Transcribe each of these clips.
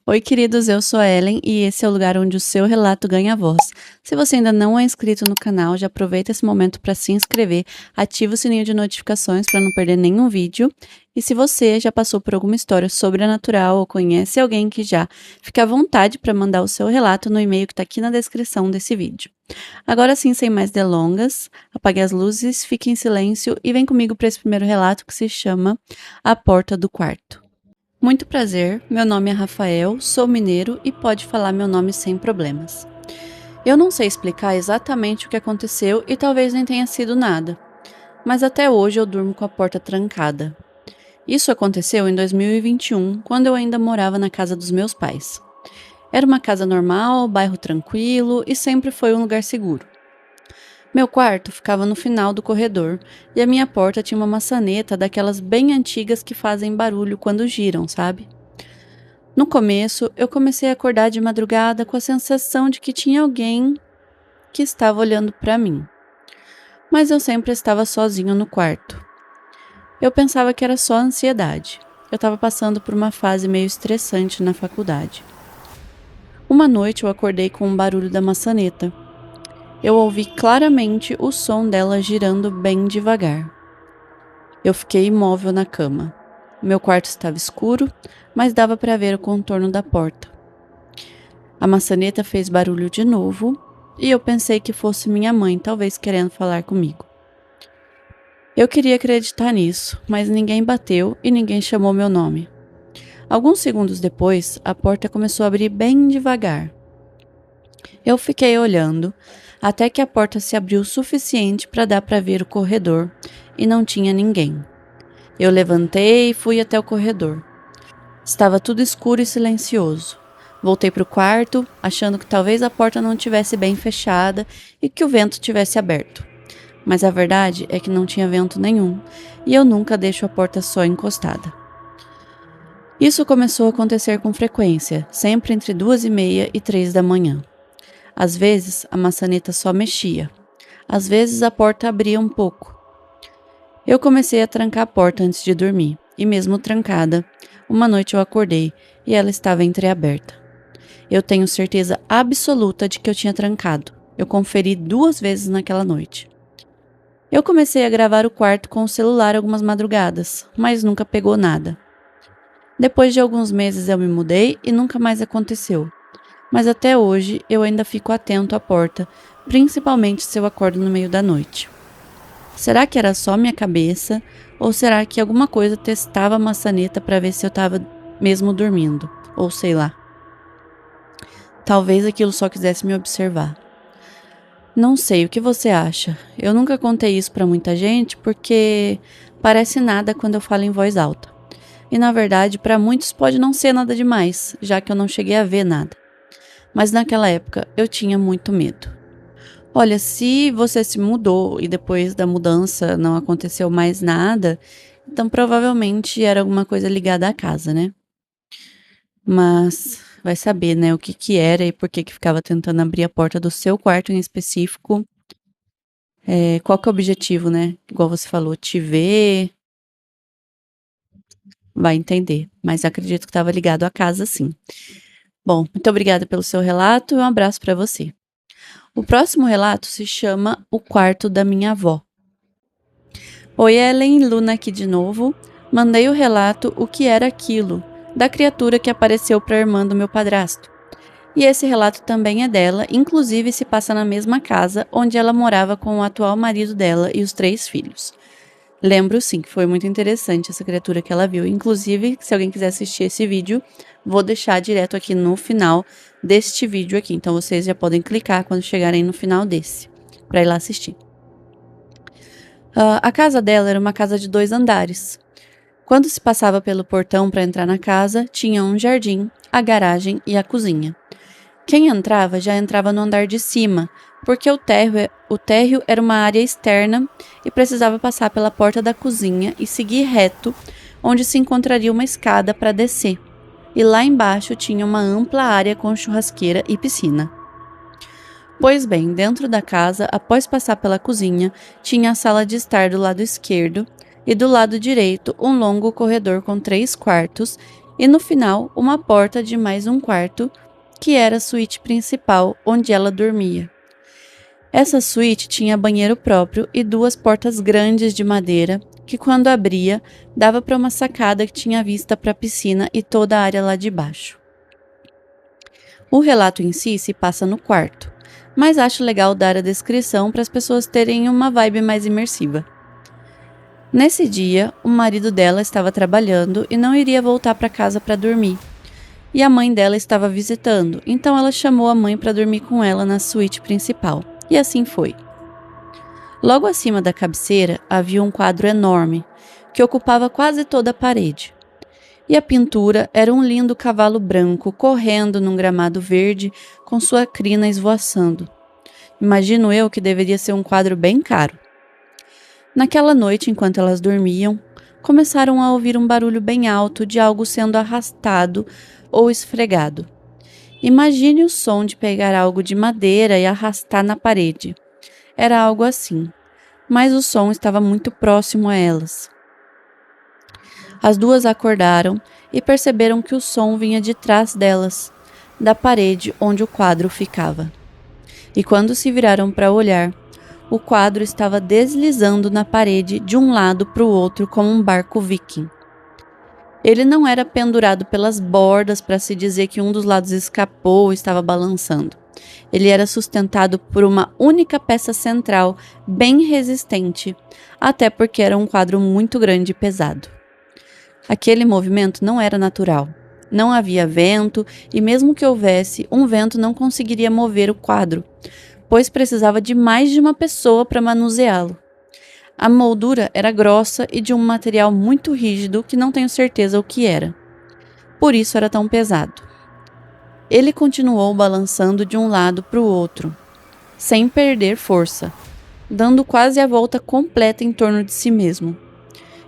Oi, queridos, eu sou a Ellen e esse é o lugar onde o seu relato ganha voz. Se você ainda não é inscrito no canal, já aproveita esse momento para se inscrever, ativa o sininho de notificações para não perder nenhum vídeo. E se você já passou por alguma história sobrenatural ou conhece alguém que já, fique à vontade para mandar o seu relato no e-mail que está aqui na descrição desse vídeo. Agora sim, sem mais delongas, apague as luzes, fique em silêncio e vem comigo para esse primeiro relato que se chama A Porta do Quarto. Muito prazer, meu nome é Rafael, sou mineiro e pode falar meu nome sem problemas. Eu não sei explicar exatamente o que aconteceu e talvez nem tenha sido nada, mas até hoje eu durmo com a porta trancada. Isso aconteceu em 2021, quando eu ainda morava na casa dos meus pais. Era uma casa normal, bairro tranquilo e sempre foi um lugar seguro. Meu quarto ficava no final do corredor e a minha porta tinha uma maçaneta daquelas bem antigas que fazem barulho quando giram, sabe? No começo, eu comecei a acordar de madrugada com a sensação de que tinha alguém que estava olhando para mim. Mas eu sempre estava sozinho no quarto. Eu pensava que era só ansiedade. Eu estava passando por uma fase meio estressante na faculdade. Uma noite eu acordei com um barulho da maçaneta. Eu ouvi claramente o som dela girando bem devagar. Eu fiquei imóvel na cama. Meu quarto estava escuro, mas dava para ver o contorno da porta. A maçaneta fez barulho de novo e eu pensei que fosse minha mãe, talvez querendo falar comigo. Eu queria acreditar nisso, mas ninguém bateu e ninguém chamou meu nome. Alguns segundos depois, a porta começou a abrir bem devagar. Eu fiquei olhando até que a porta se abriu o suficiente para dar para ver o corredor e não tinha ninguém. Eu levantei e fui até o corredor. Estava tudo escuro e silencioso. Voltei para o quarto, achando que talvez a porta não tivesse bem fechada e que o vento tivesse aberto. Mas a verdade é que não tinha vento nenhum e eu nunca deixo a porta só encostada. Isso começou a acontecer com frequência, sempre entre 2h30 e 3 da manhã. Às vezes, a maçaneta só mexia. Às vezes, a porta abria um pouco. Eu comecei a trancar a porta antes de dormir, e mesmo trancada, uma noite eu acordei e ela estava entreaberta. Eu tenho certeza absoluta de que eu tinha trancado. Eu conferi 2 vezes naquela noite. Eu comecei a gravar o quarto com o celular algumas madrugadas, mas nunca pegou nada. Depois de alguns meses eu me mudei e nunca mais aconteceu. Mas até hoje eu ainda fico atento à porta, principalmente se eu acordo no meio da noite. Será que era só minha cabeça ou será que alguma coisa testava a maçaneta para ver se eu estava mesmo dormindo? Ou sei lá. Talvez aquilo só quisesse me observar. Não sei, o que você acha? Eu nunca contei isso para muita gente porque parece nada quando eu falo em voz alta. E na verdade, para muitos pode não ser nada demais, já que eu não cheguei a ver nada. Mas naquela época eu tinha muito medo. Olha, se você se mudou e depois da mudança não aconteceu mais nada, então provavelmente era alguma coisa ligada à casa, né? Mas vai saber, né, o que que era e por que que ficava tentando abrir a porta do seu quarto em específico. Qual que é o objetivo, né? Igual você falou, te ver, vai entender. Mas acredito que estava ligado à casa, sim. Bom, muito obrigada pelo seu relato e um abraço para você. O próximo relato se chama O Quarto da Minha Avó. Oi, Ellen, Luna aqui de novo. Mandei o relato O que era aquilo, da criatura que apareceu para a irmã do meu padrasto. E esse relato também é dela, inclusive se passa na mesma casa onde ela morava com o atual marido dela e os 3 filhos. Lembro sim que foi muito interessante essa criatura que ela viu. Inclusive, se alguém quiser assistir esse vídeo, vou deixar direto aqui no final deste vídeo aqui. Então vocês já podem clicar quando chegarem no final desse, para ir lá assistir. A casa dela era uma casa de 2 andares. Quando se passava pelo portão para entrar na casa, tinha um jardim, a garagem e a cozinha. Quem entrava já entrava no andar de cima, porque o térreo era uma área externa e precisava passar pela porta da cozinha e seguir reto, onde se encontraria uma escada para descer. E lá embaixo tinha uma ampla área com churrasqueira e piscina. Pois bem, dentro da casa, após passar pela cozinha, tinha a sala de estar do lado esquerdo e do lado direito um longo corredor com 3 quartos e no final uma porta de mais um quarto, que era a suíte principal onde ela dormia. Essa suíte tinha banheiro próprio e 2 portas grandes de madeira, que quando abria, dava para uma sacada que tinha vista para a piscina e toda a área lá de baixo. O relato em si se passa no quarto, mas acho legal dar a descrição para as pessoas terem uma vibe mais imersiva. Nesse dia, o marido dela estava trabalhando e não iria voltar para casa para dormir. E a mãe dela estava visitando, então ela chamou a mãe para dormir com ela na suíte principal. E assim foi. Logo acima da cabeceira havia um quadro enorme, que ocupava quase toda a parede. E a pintura era um lindo cavalo branco correndo num gramado verde com sua crina esvoaçando. Imagino eu que deveria ser um quadro bem caro. Naquela noite, enquanto elas dormiam, começaram a ouvir um barulho bem alto de algo sendo arrastado ou esfregado. Imagine o som de pegar algo de madeira e arrastar na parede. Era algo assim, mas o som estava muito próximo a elas. As 2 acordaram e perceberam que o som vinha de trás delas, da parede onde o quadro ficava. E quando se viraram para olhar, o quadro estava deslizando na parede de um lado para o outro como um barco viking. Ele não era pendurado pelas bordas para se dizer que um dos lados escapou ou estava balançando. Ele era sustentado por uma única peça central, bem resistente, até porque era um quadro muito grande e pesado. Aquele movimento não era natural. Não havia vento, e mesmo que houvesse, um vento não conseguiria mover o quadro, pois precisava de mais de uma pessoa para manuseá-lo. A moldura era grossa e de um material muito rígido que não tenho certeza o que era. Por isso era tão pesado. Ele continuou balançando de um lado para o outro, sem perder força, dando quase a volta completa em torno de si mesmo,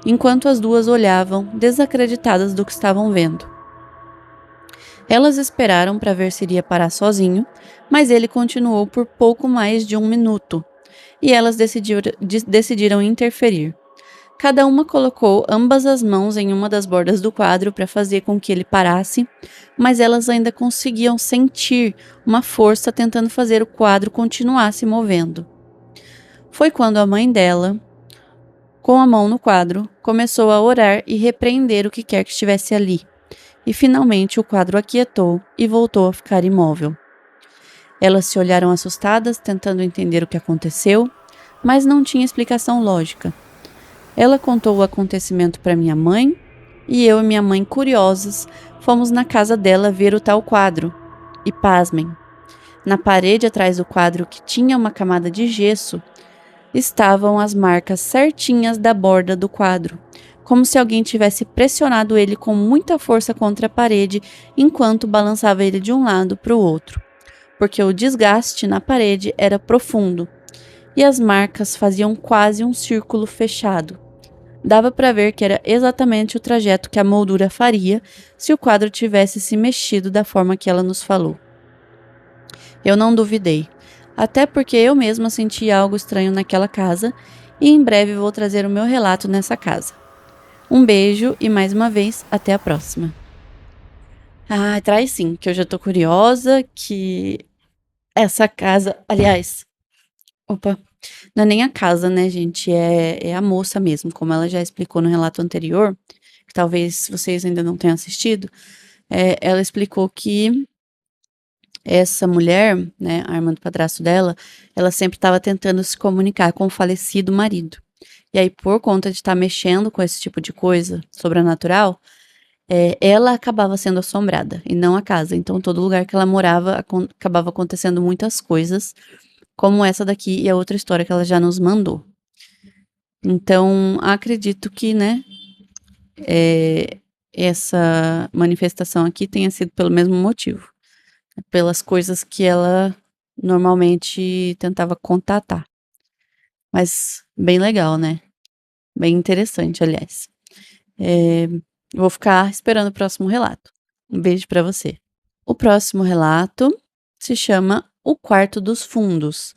enquanto as 2 olhavam, desacreditadas do que estavam vendo. Elas esperaram para ver se iria parar sozinho, mas ele continuou por pouco mais de 1 minuto, e elas decidiram interferir. Cada uma colocou ambas as mãos em uma das bordas do quadro para fazer com que ele parasse, mas elas ainda conseguiam sentir uma força tentando fazer o quadro continuar se movendo. Foi quando a mãe dela, com a mão no quadro, começou a orar e repreender o que quer que estivesse ali. E finalmente o quadro aquietou e voltou a ficar imóvel. Elas se olharam assustadas, tentando entender o que aconteceu, mas não tinha explicação lógica. Ela contou o acontecimento para minha mãe, e eu e minha mãe, curiosas, fomos na casa dela ver o tal quadro. E pasmem, na parede atrás do quadro, que tinha uma camada de gesso, estavam as marcas certinhas da borda do quadro, como se alguém tivesse pressionado ele com muita força contra a parede enquanto balançava ele de um lado para o outro, porque o desgaste na parede era profundo, e as marcas faziam quase um círculo fechado. Dava para ver que era exatamente o trajeto que a moldura faria se o quadro tivesse se mexido da forma que ela nos falou. Eu não duvidei, até porque eu mesma senti algo estranho naquela casa, e em breve vou trazer o meu relato nessa casa. Um beijo e mais uma vez, até a próxima. Ah, traz sim, que eu já tô curiosa, que essa casa, aliás, opa, não é nem a casa, né, gente, é a moça mesmo, como ela já explicou no relato anterior, que talvez vocês ainda não tenham assistido, ela explicou que essa mulher, né, a irmã do padrasto dela, ela sempre estava tentando se comunicar com o falecido marido. E aí, por conta de estar mexendo com esse tipo de coisa sobrenatural, ela acabava sendo assombrada, e não a casa. Então, todo lugar que ela morava, acabava acontecendo muitas coisas, como essa daqui e a outra história que ela já nos mandou. Então, acredito que, né, essa manifestação aqui tenha sido pelo mesmo motivo. Pelas coisas que ela normalmente tentava contatar. Mas bem legal, né? Bem interessante, aliás. Vou ficar esperando o próximo relato. Um beijo para você. O próximo relato se chama O Quarto dos Fundos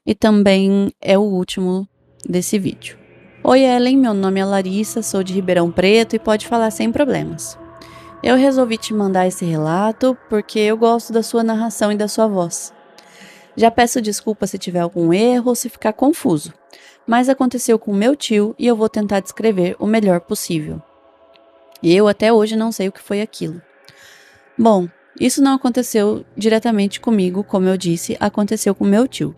e também é o último desse vídeo. Oi, Ellen, meu nome é Larissa, sou de Ribeirão Preto e pode falar sem problemas. Eu resolvi te mandar esse relato porque eu gosto da sua narração e da sua voz. Já peço desculpa se tiver algum erro ou se ficar confuso, mas aconteceu com meu tio e eu vou tentar descrever o melhor possível. Eu até hoje não sei o que foi aquilo. Bom, isso não aconteceu diretamente comigo, como eu disse, aconteceu com meu tio.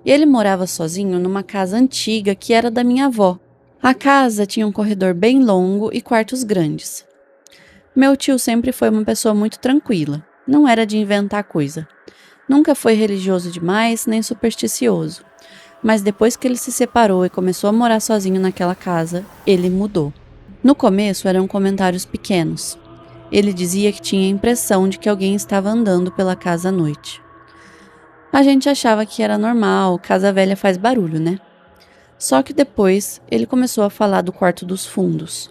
Ele morava sozinho numa casa antiga que era da minha avó. A casa tinha um corredor bem longo e quartos grandes. Meu tio sempre foi uma pessoa muito tranquila, não era de inventar coisa. Nunca foi religioso demais, nem supersticioso. Mas depois que ele se separou e começou a morar sozinho naquela casa, ele mudou. No começo eram comentários pequenos. Ele dizia que tinha a impressão de que alguém estava andando pela casa à noite. A gente achava que era normal, casa velha faz barulho, né? Só que depois ele começou a falar do quarto dos fundos.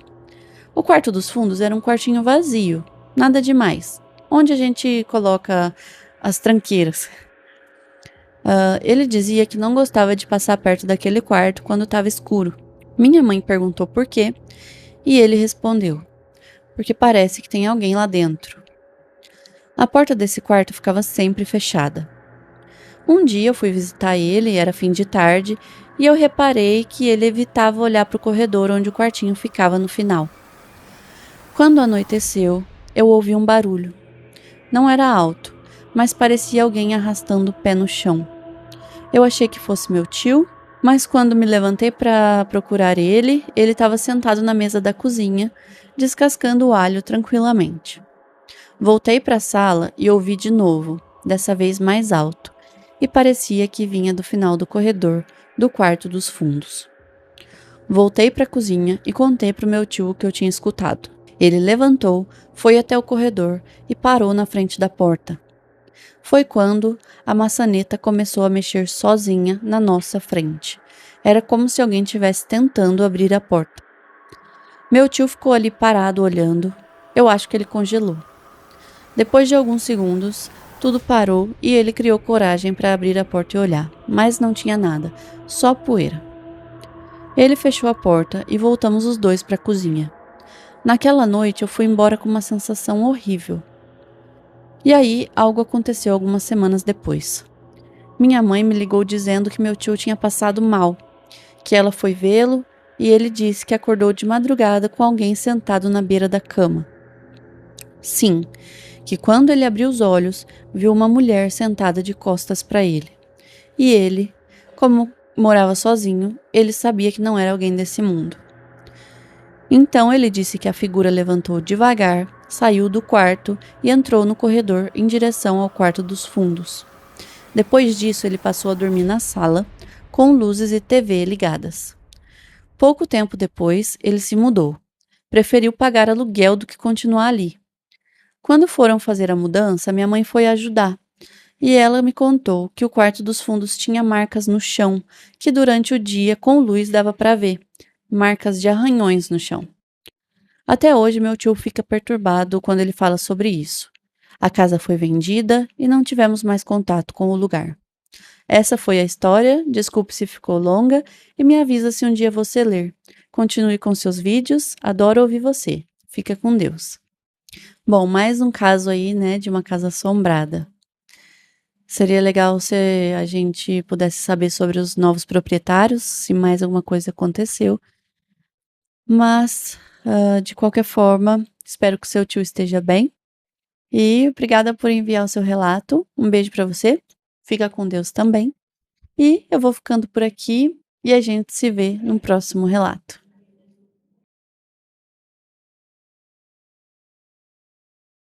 O quarto dos fundos era um quartinho vazio, nada demais, onde a gente coloca as tranqueiras. Ele dizia que não gostava de passar perto daquele quarto quando estava escuro. Minha mãe perguntou por quê e ele respondeu: porque parece que tem alguém lá dentro. A porta desse quarto ficava sempre fechada. Um dia eu fui visitar ele, era fim de tarde, e eu reparei que ele evitava olhar para o corredor onde o quartinho ficava no final. Quando anoiteceu, eu ouvi um barulho. Não era alto, mas parecia alguém arrastando o pé no chão. Eu achei que fosse meu tio, mas quando me levantei para procurar ele estava sentado na mesa da cozinha, descascando o alho tranquilamente. Voltei para a sala e ouvi de novo, dessa vez mais alto, e parecia que vinha do final do corredor, do quarto dos fundos. Voltei para a cozinha e contei para o meu tio o que eu tinha escutado. Ele levantou, foi até o corredor e parou na frente da porta. Foi quando a maçaneta começou a mexer sozinha na nossa frente. Era como se alguém estivesse tentando abrir a porta. Meu tio ficou ali parado olhando. Eu acho que ele congelou. Depois de alguns segundos, tudo parou e ele criou coragem para abrir a porta e olhar, mas não tinha nada, só poeira. Ele fechou a porta e voltamos os dois para a cozinha. Naquela noite eu fui embora com uma sensação horrível. E aí, algo aconteceu algumas semanas depois. Minha mãe me ligou dizendo que meu tio tinha passado mal, que ela foi vê-lo e ele disse que acordou de madrugada com alguém sentado na beira da cama. Sim, que quando ele abriu os olhos, viu uma mulher sentada de costas para ele. E ele, como morava sozinho, ele sabia que não era alguém desse mundo. Então ele disse que a figura levantou devagar, saiu do quarto e entrou no corredor em direção ao quarto dos fundos. Depois disso, ele passou a dormir na sala, com luzes e TV ligadas. Pouco tempo depois, ele se mudou. Preferiu pagar aluguel do que continuar ali. Quando foram fazer a mudança, minha mãe foi ajudar. E ela me contou que o quarto dos fundos tinha marcas no chão, que durante o dia, com luz, dava para ver. Marcas de arranhões no chão. Até hoje, meu tio fica perturbado quando ele fala sobre isso. A casa foi vendida e não tivemos mais contato com o lugar. Essa foi a história, desculpe se ficou longa e me avisa se um dia você ler. Continue com seus vídeos, adoro ouvir você. Fica com Deus. Bom, mais um caso aí, né, de uma casa assombrada. Seria legal se a gente pudesse saber sobre os novos proprietários, se mais alguma coisa aconteceu. Mas, de qualquer forma, espero que seu tio esteja bem. E obrigada por enviar o seu relato. Um beijo para você. Fica com Deus também. E eu vou ficando por aqui e a gente se vê no próximo relato.